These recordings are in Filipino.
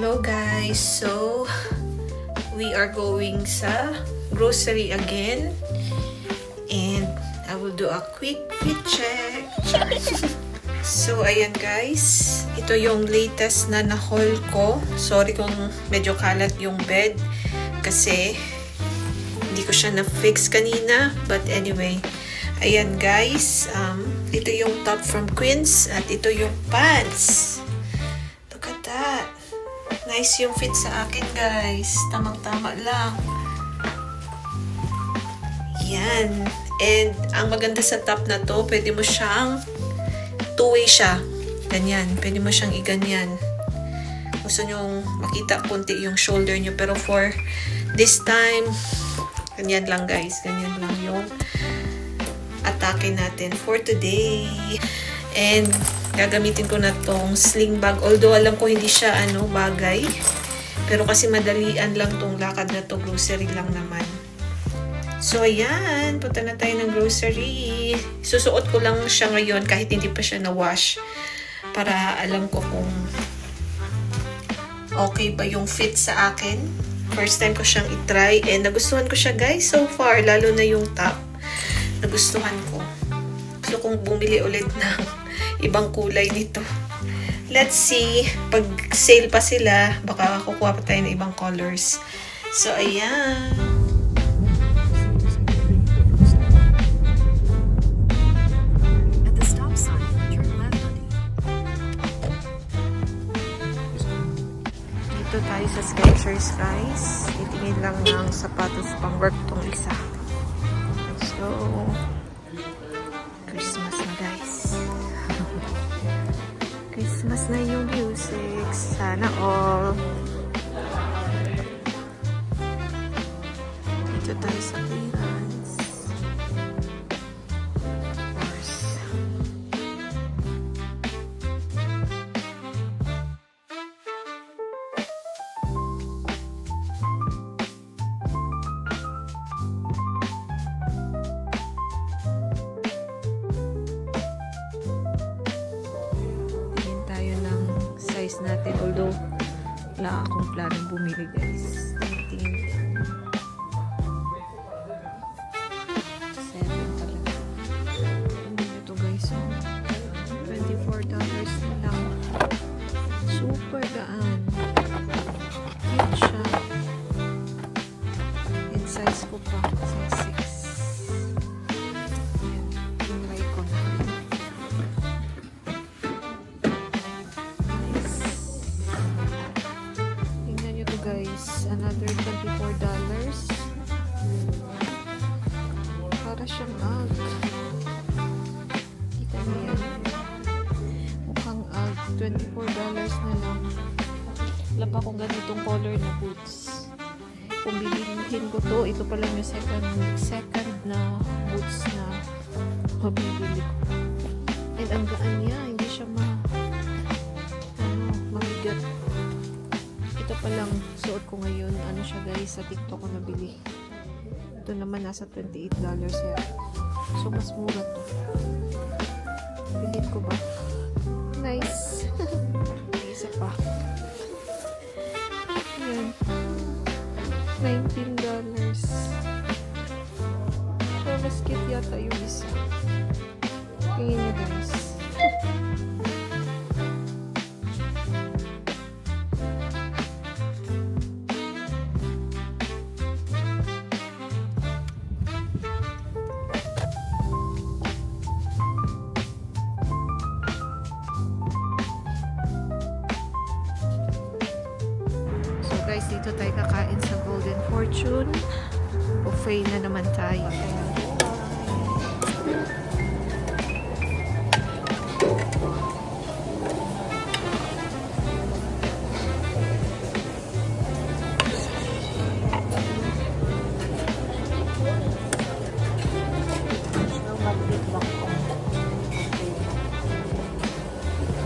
Hello guys, so we are going sa grocery again and I will do a quick fit check. So ayan guys, ito yung latest na na-haul ko. Sorry kung medyo kalat yung bed kasi hindi ko siya na-fix kanina, but anyway, ayan guys, ito yung top from Queens at ito yung pants. Look at that. Nice yung fit sa akin guys. Tamang-tama lang. Yan. And ang maganda sa top na to, pwede mo siyang two-way siya. Ganyan. Pwede mo siyang iganyan. Gusto nyong makita konti yung shoulder nyo. Pero for this time, ganyan lang guys. Ganyan lang yung atake natin for today. And gagamitin ko na tong sling bag. Although alam ko hindi siya bagay. Pero kasi madalian lang tong lakad na to. Grocery lang naman. So ayan, punta na tayo ng grocery. Susuot ko lang siya ngayon kahit hindi pa siya na-wash. Para alam ko kung okay ba yung fit sa akin. First time ko siyang itry. And nagustuhan ko siya guys so far. Lalo na yung top. Nagustuhan ko. Gusto kong bumili ulit ng ibang kulay nito. Let's see. Pag sale pa sila, baka kukuha pa tayo ng ibang colors. So ayan. Dito tayo sa Skechers guys. Titingin lang ng sapatos pang work tong isa. Let's go. Christmas na guys. Christmas na yung music. Sana all. Dito tayo sa clearance. Of course. Natin, although wala akong planong bumili guys. Tingin 7 talaga. Ano ito guys, $24 na lang. Super gaan. Cute siya. And size ko pa, size 6. Ayan, tinry ko na. Guys, another $24. Para siyang UGG. Kita niyo yan. Mukhang UGG. $24 na lang. Wala pa akong ganitong color na boots. Kung bibilihin ko to, ito pa lang yung second na boots na mabibili ko. And ang gaan niya, hindi siya mabigat. Ito pa lang suot ko ngayon. Ano siya guys, sa TikTok ko nabili. Ito naman nasa $28 yan. So mas mura to. Pilit ko ba? Nice. Isa pa. Ayan. $19. So mas cute yata yung isa. Tingin nyo guys. Guys, dito tayo kakain sa Golden Fortune. Buffet na naman tayo.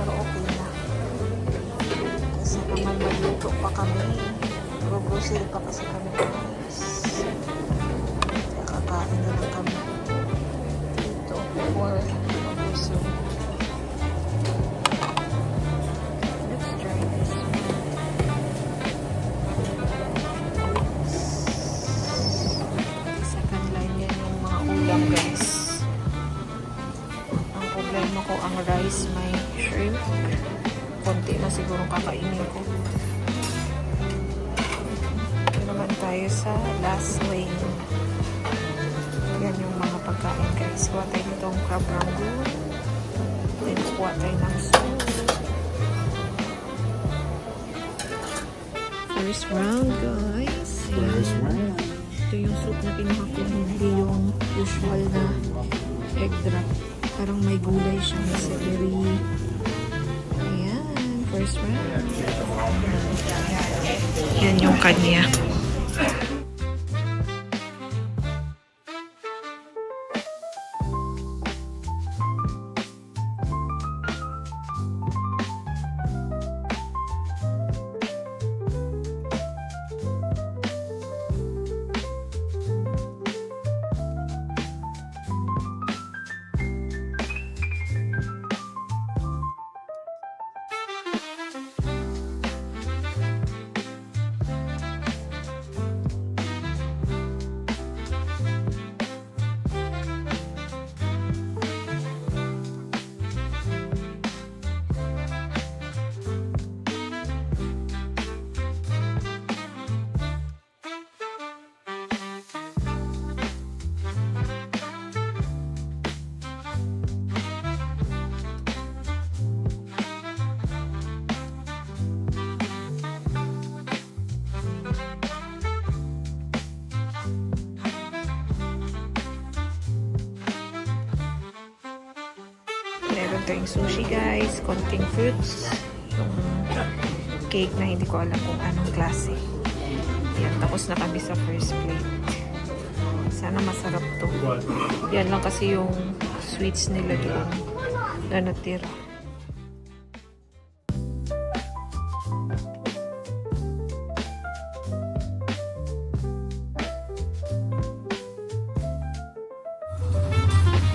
Pero okay na. Kasi naman magluto pa kami. Grocery pa kasi kami guys. Kakain na lang kami dito. is may shrimp. Konti na siguro kakainin ko. Ito naman tayo sa last lane. Yan yung mga pagkain guys. Kuha tayo ditong crab rangoon. Then kuha tayo ng soup. First round guys. First round. Ito yung soup na kinuha ko. Hindi yung usual na egg drop. Parang may gulay siya. May celery. Ayan. First round. Yan yung kanya. Meron tayong sushi guys, konting fruits, yung cake na hindi ko alam kung anong klase. Yan, tapos na kami sa first plate. Sana masarap to. Yan lang kasi yung sweets nila doon na natira.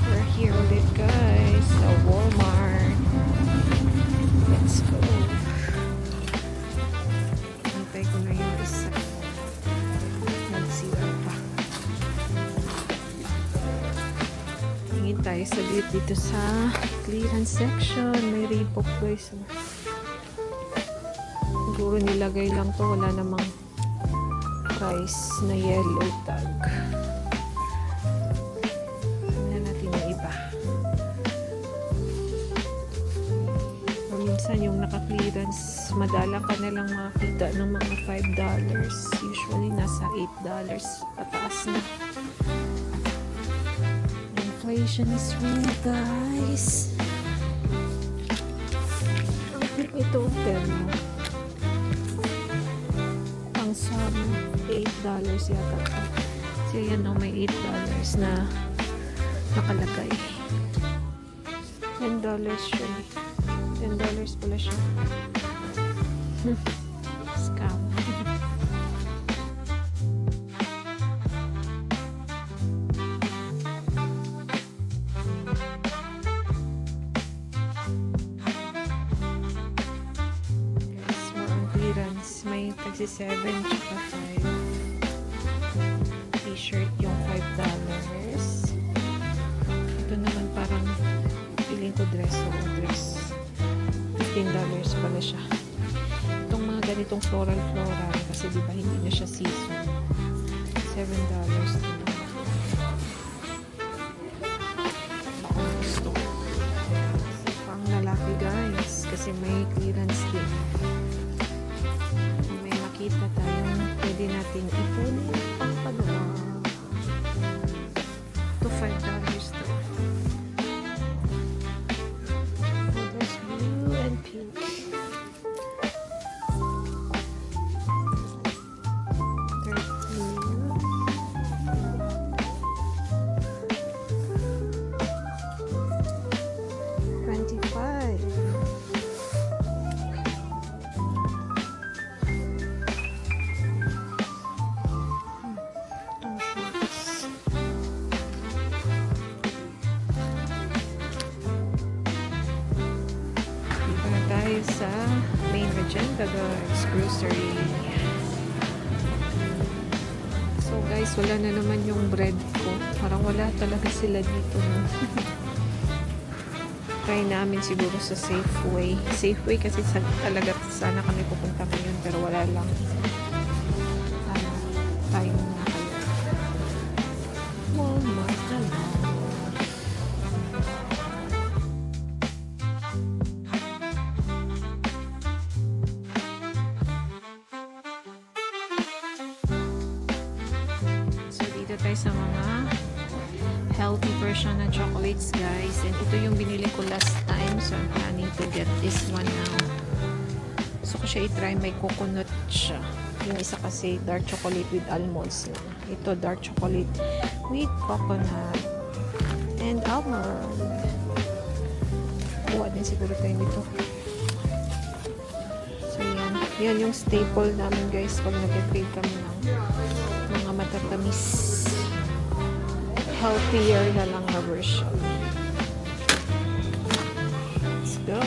We're here ulit guys sa Walmart. Let's go. Antay ko na yung isa. Nagsira pa. Tingin tayo sa dito sa clearance section. May Reebok guys. Siguro nilagay lang to. Wala namang price na yellow tag. Minsan yung naka-clearance, madalang ka nalang makakita ng mga $5. Usually, nasa $8 pataas na. Inflation is real, guys. Ito, pero ang sum, $8 yata. So, yan no, may $8 na nakalagay. $10 siya. $10 pala siya. Scam. Yes, more on clearance. May tagsi 7 tsaka 5. T-shirt yung $5. Ito naman parang feeling ko dress o dress. $15 pala siya. Itong mga ganitong floral kasi diba hindi na siya season. $7 na. Baka gusto ko. Pang lalaki guys kasi may clearance din. Kung may makita tayong pwede natin ipunin pang padala. Ito $5 to. Pink. Sa main agenda guys, grocery. So guys, wala na naman yung bread ko. Parang wala talaga sila dito. No? try namin siguro sa Safeway. Safeway kasi talaga sana kami pupunta ngayon pero wala lang. Time na kayo. Walmart na lang. So dito tayo sa mga healthy version ng chocolates, guys. And ito yung binili ko last time. So I'm planning to get this one now. So ko siya i-try. May coconut siya. Yung isa kasi dark chocolate with almonds lang. Ito dark chocolate with coconut and almond. Kuha din siguro tayo nito. So yan. Yan yung staple namin, guys, pag nag-crave kami ng mga matatamis. Healthier na lang na version. Let's go.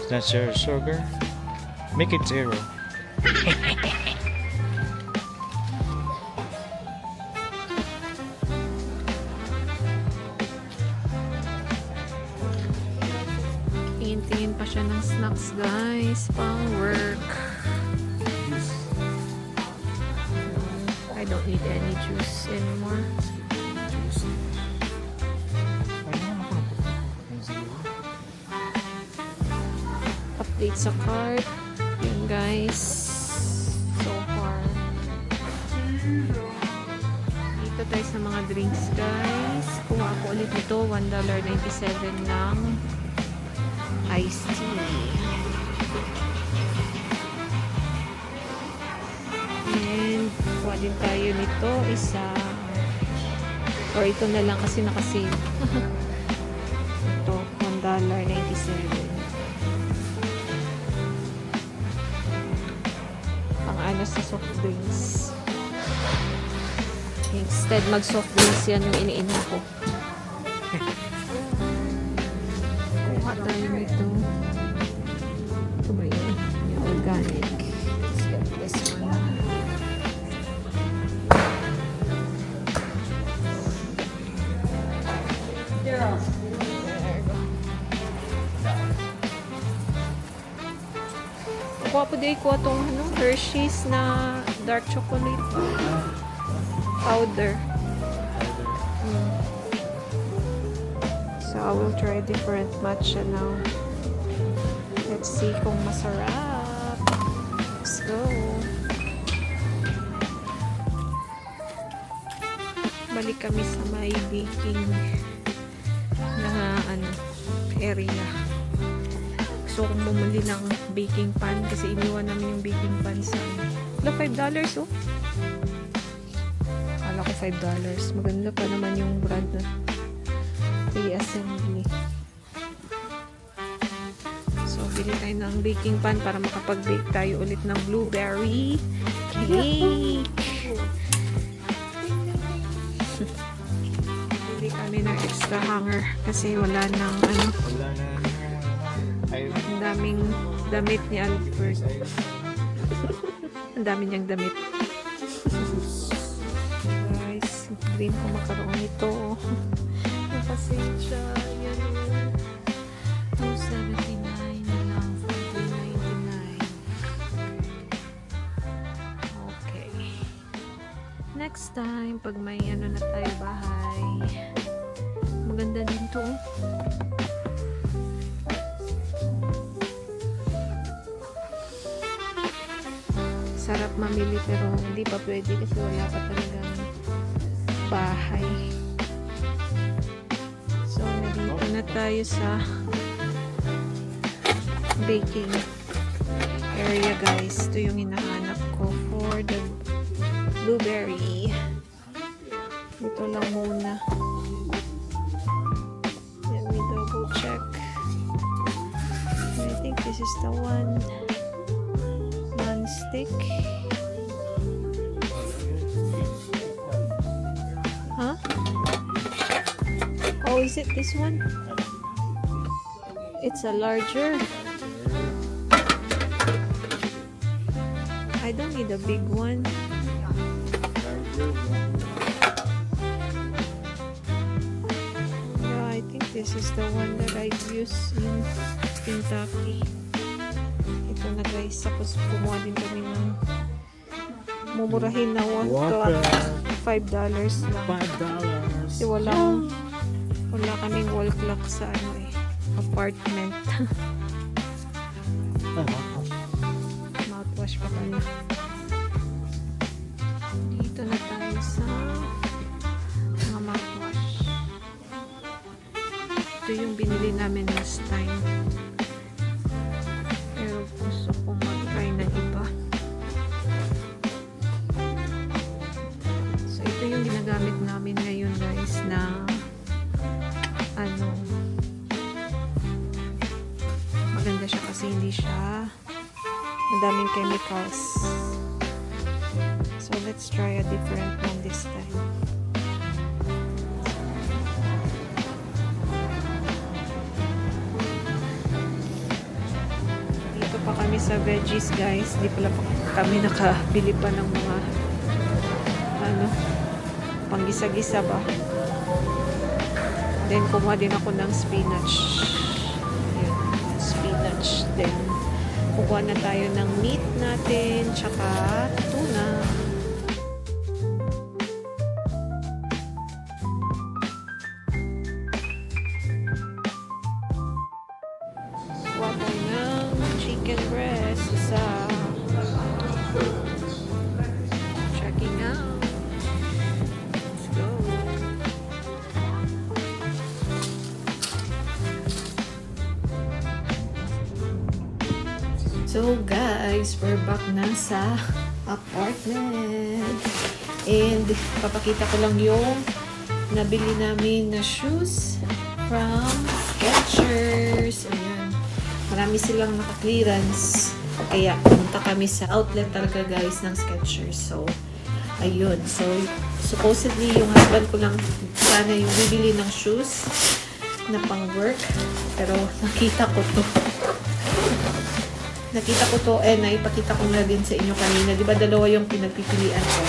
That's your sugar. Make it 0. Tingin-tingin pa siya ng snacks, guys. Pang work. I don't need any juice anymore. Update sa cart. Yun, guys. So far. Dito tayo sa mga drinks, guys. Kuha ko ulit ito. $1.97 lang. Iced tea. And kuha din tayo nito. Isa. Or ito na lang kasi nakasave. Ito. $1.97. Ano sa soft drinks. Instead mag soft drinks yan yung iniinom ko. Kuha tayo nito. Ito ba yun? Yung organic. Let's get this one. Kuha po din ko itong Hershey's na dark chocolate powder. So I will try different matcha now. Let's see kung masarap. Let's go. Balik kami sa may baking na area. So kung bumuli ng baking pan kasi iniwan namin yung baking pan sa $5 oh. Kala ko $5. Maganda pa naman yung brand na Assembly. So bili tayo ng baking pan para makapag-bake tayo ulit ng blueberry cake. Bili kami ng extra hanger kasi wala nang ang daming damit ni Albert. Ang dami niyang damit. Guys, dream ko makaroon ito. Kasi siya, yan o. $2.79 na lang. $3.99. Okay. Next time, pag may ano na tayo bahay, maganda din to. Sarap mamili pero hindi pa pwede kasi wala pa talagang bahay. So, nandito na tayo sa baking area, guys. Ito yung hinahanap ko for the blueberry. Ito lang muna. Let me double check. I think this is the one. Non-stick. Is it this one? It's a larger. I don't need a big one. Yeah, I think this is the one that I use in Kentucky. Ito na guys, tapos kumuha din kami ng mumurahin na wall clock. $5 lang. $5. Kasi wala kaming wall clock sa apartment. Mouthwash pa pala. Dito na tayo sa mga mouthwash. Ito yung binili namin last time. Pero gusto kong mag-try ng iba. So ito yung ginagamit namin ngayon guys na maganda siya kasi hindi siya madaming chemicals. So let's try a different one this time. Dito pa kami sa veggies guys. Di pala kami nakabili pa ng mga panggisa-gisa ba. Then kumuha din ako ng spinach. Then kukuha na tayo ng meat natin tsaka tuna. Kukuha tayo ng chicken breast isa. Checking out. Let's go. So guys, we're back na sa apartment. And papakita ko lang yung nabili namin na shoes from Skechers. Ayan. Marami silang naka-clearance. Kaya punta kami sa outlet talaga guys ng Skechers. So, ayun. So, supposedly yung husband ko lang sana yung bibili ng shoes na pang work. Pero nakita ko to. Nakita ko to and naipakita ko na din sa inyo kanina. Diba dalawa yung pinagpipilian ko?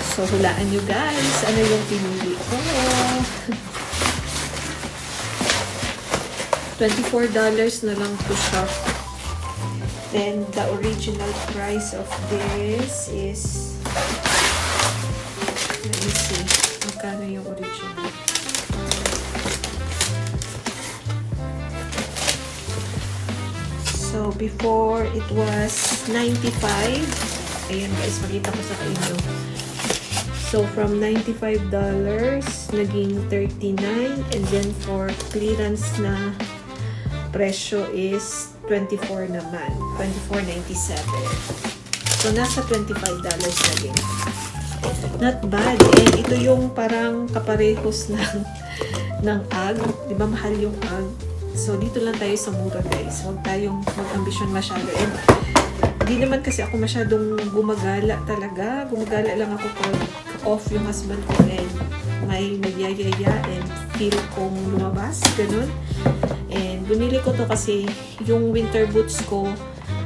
So, hulaan nyo guys. Ano yung pinili ko? $24 na lang to siya. Then, the original price of this is... Let me see. Magkano yung original? So, before it was 95. Ayan guys, makita ko sa inyo. So, from $95, naging $39. And then, for clearance na presyo is $24 naman. $24.97. So, nasa $25 na din. Not bad. And ito yung parang kaparehos ng AG. Di ba mahal yung AG? So, dito lang tayo sa mura guys. Huwag tayong mag-ambisyon masyado. And, di naman kasi ako masyadong gumagala talaga. Gumagala lang ako pag off yung husband ko and may nagyayaya and feel kong lumabas. Ganun. And, binili ko to kasi yung winter boots ko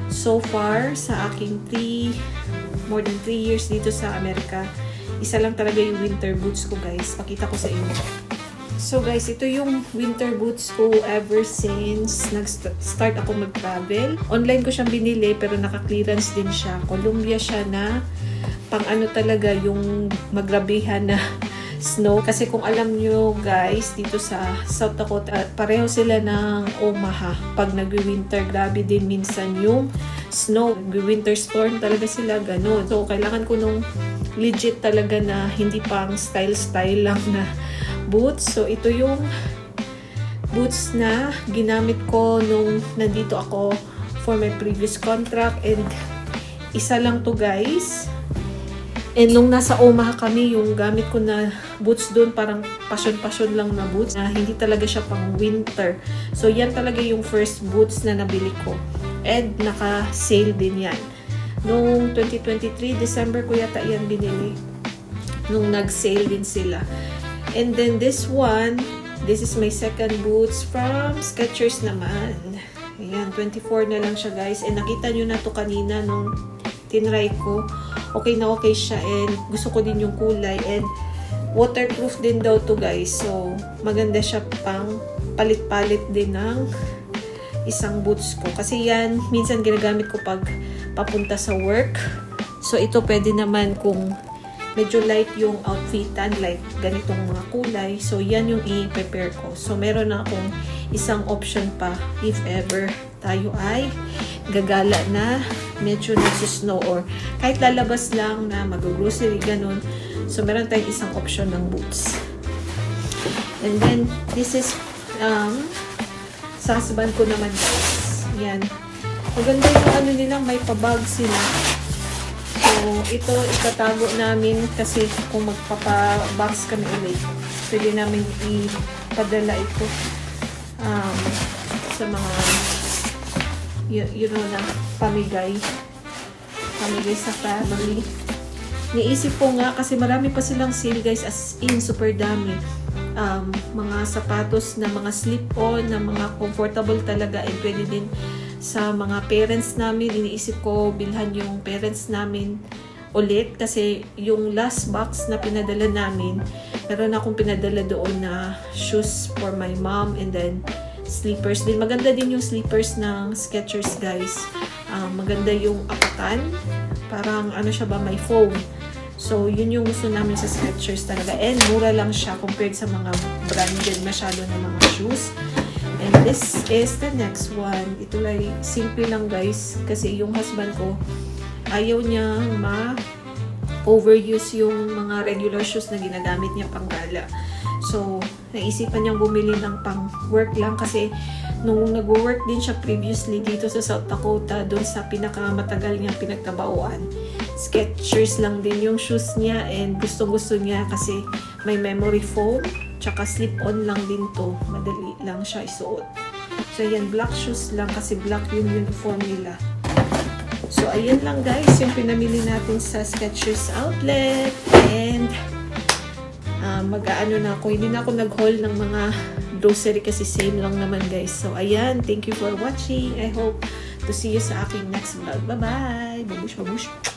so far sa aking more than 3 years dito sa Amerika. Isa lang talaga yung winter boots ko guys. Pakita ko sa inyo. So guys, ito yung winter boots ko ever since nag-start ako mag-travel. Online ko siyang binili pero naka-clearance din siya. Columbia siya na pang ano talaga yung magrabihan na snow. Kasi kung alam nyo guys, dito sa South Dakota, pareho sila ng Omaha. Pag nag-winter, grabe din minsan yung snow. Nag-winter storm talaga sila, ganun. So kailangan ko nung legit talaga na hindi pang style-style lang na boots. So, ito yung boots na ginamit ko nung nandito ako for my previous contract. And isa lang to guys. And nung nasa Omaha kami, yung gamit ko na boots doon, parang passion-passion lang na boots. Na hindi talaga siya pang winter. So, yan talaga yung first boots na nabili ko. And naka-sale din yan. Noong 2023, December ko yata yan binili. Nung nag-sale din sila. And then this one, This is my second boots from Skechers naman. Ayan, 24 na lang siya guys. And nakita nyo na to kanina nung tinry ko. Okay na okay siya and gusto ko din yung kulay. And waterproof din daw to guys. So, maganda siya pang palit-palit din ng isang boots ko. Kasi yan, minsan ginagamit ko pag papunta sa work. So, ito pwede naman kung medyo light yung outfitan, like ganitong mga kulay. So, yan yung i-prepare ko. So, meron na akong isang option pa if ever tayo ay gagala na medyo nagsusnow or kahit lalabas lang na mag-grocery, ganun. So, meron tayong isang option ng boots. And then, this is sa husband ko naman guys. Yan. Maganda yung ano nila, may pabag sila. So, ito itatago namin kasi kung magpapa-box kami ulit, pwede namin ipadala ito sa mga you know na pamigay sa family. Niisip ko nga kasi marami pa silang sale guys, as in super dami. Mga sapatos na mga slip-on, na mga comfortable talaga, and pwede din sa mga parents namin. Iniisip ko bilhan yung parents namin ulit kasi yung last box na pinadala namin, meron akong pinadala doon na shoes for my mom and then slippers din. Maganda din yung slippers ng Skechers guys. Maganda yung apatan, parang ano siya ba, may foam. So yun yung gusto namin sa Skechers talaga, and mura lang siya compared sa mga branded masyado na mga shoes. And this is the next one. Ito ay simple lang guys kasi yung husband ko ayaw niya overuse yung mga regular shoes na ginagamit niya pang gala. So, naisipan niyang bumili ng pang work lang kasi nung nag-work din siya previously dito sa South Dakota, doon sa pinakamatagal niyang pinagtrabahuan, Skechers lang din yung shoes niya, and gusto niya kasi may memory foam, tsaka slip-on lang din to. Madali lang siya isuot. So, ayan, black shoes lang kasi black yung uniform nila. So, ayan lang guys, yung pinamili natin sa Skechers outlet. And, mag-aano na ako. Hindi na ako nag-haul ng mga grocery kasi same lang naman guys. So, ayan, thank you for watching. I hope to see you sa aking next vlog. Bye-bye! Babush, babush!